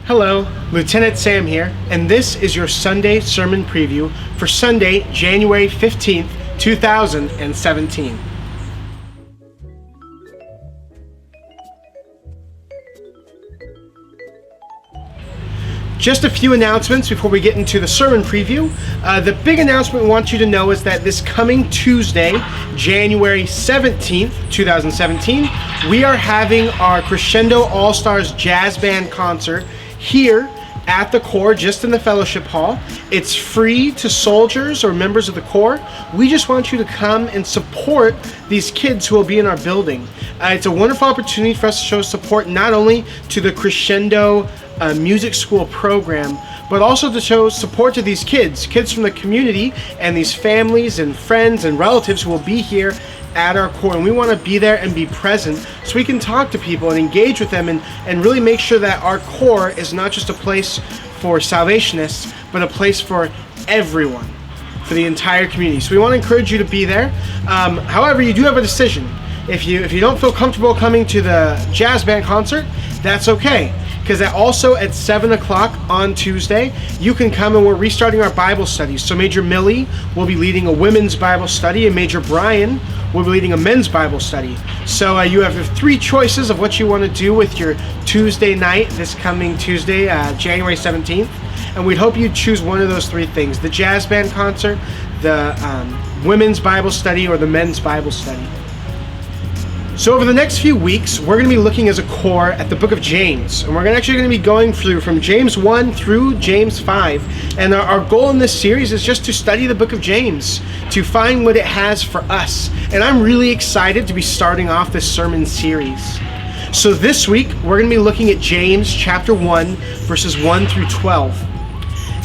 Hello, Lieutenant Sam here, and this is your Sunday sermon preview for Sunday, January 15th, 2017. Just a few announcements before we get into the sermon preview. The big announcement we want you to know is that this coming Tuesday, January 17th, 2017, we are having our Crescendo All-Stars Jazz Band concert here at the Corps, just in the fellowship hall. It's free to soldiers or members of the Corps. We just want you to come and support these kids who will be in our building. It's a wonderful opportunity for us to show support not only to the Crescendo music school program, but also to show support to these kids from the community and these families and friends and relatives who will be here at our Corps. And we want to be there and be present so we can talk to people and engage with them and really make sure that our Corps is not just a place for salvationists, but a place for everyone, for the entire community. So we want to encourage you to be there. However, you do have a decision. If you don't feel comfortable coming to the jazz band concert, that's okay. Because also at 7 o'clock on Tuesday, you can come and we're restarting our Bible studies. So Major Millie will be leading a women's Bible study and Major Brian will be leading a men's Bible study. So you have three choices of what you want to do with your Tuesday night, this coming Tuesday, January 17th. And we'd hope you choose one of those three things: the jazz band concert, the women's Bible study, or the men's Bible study. So over the next few weeks, we're going to be looking as a Corps at the book of James. And we're actually going to be going through from James 1 through James 5. And our goal in this series is just to study the book of James, to find what it has for us. And I'm really excited to be starting off this sermon series. So this week, we're going to be looking at James chapter 1, verses 1 through 12.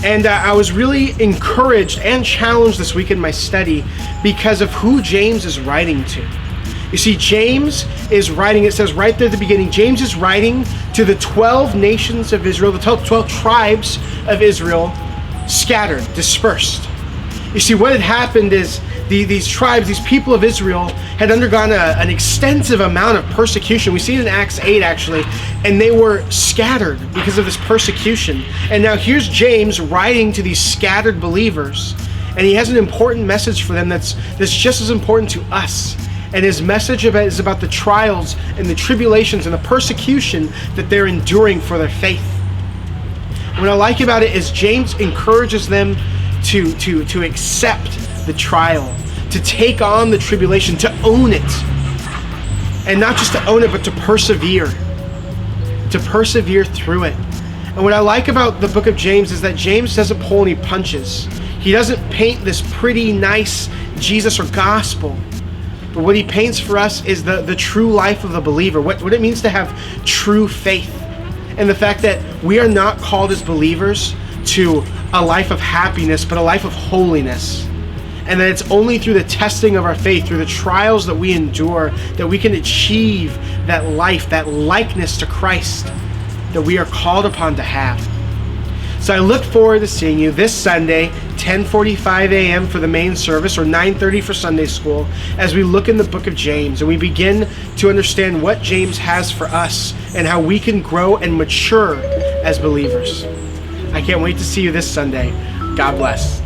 And I was really encouraged and challenged this week in my study because of who James is writing to. You see, James is writing, it says right there at the beginning, James is writing to the 12 nations of Israel, the 12 tribes of Israel, scattered, dispersed. You see, what had happened is these tribes, these people of Israel, had undergone an extensive amount of persecution. We see it in Acts 8, actually, and they were scattered because of this persecution. And now here's James writing to these scattered believers, and he has an important message for them that's just as important to us. And his message is about the trials and the tribulations and the persecution that they're enduring for their faith. What I like about it is James encourages them to accept the trial, to take on the tribulation, to own it. And not just to own it, but to persevere through it. And what I like about the book of James is that James doesn't pull any punches. He doesn't paint this pretty, nice Jesus or gospel. But what he paints for us is the true life of the believer, what it means to have true faith. And the fact that we are not called as believers to a life of happiness, but a life of holiness. And that it's only through the testing of our faith, through the trials that we endure, that we can achieve that life, that likeness to Christ that we are called upon to have. So I look forward to seeing you this Sunday, 10:45 a.m. for the main service, or 9:30 for Sunday school, as we look in the book of James and we begin to understand what James has for us and how we can grow and mature as believers. I can't wait to see you this Sunday. God bless.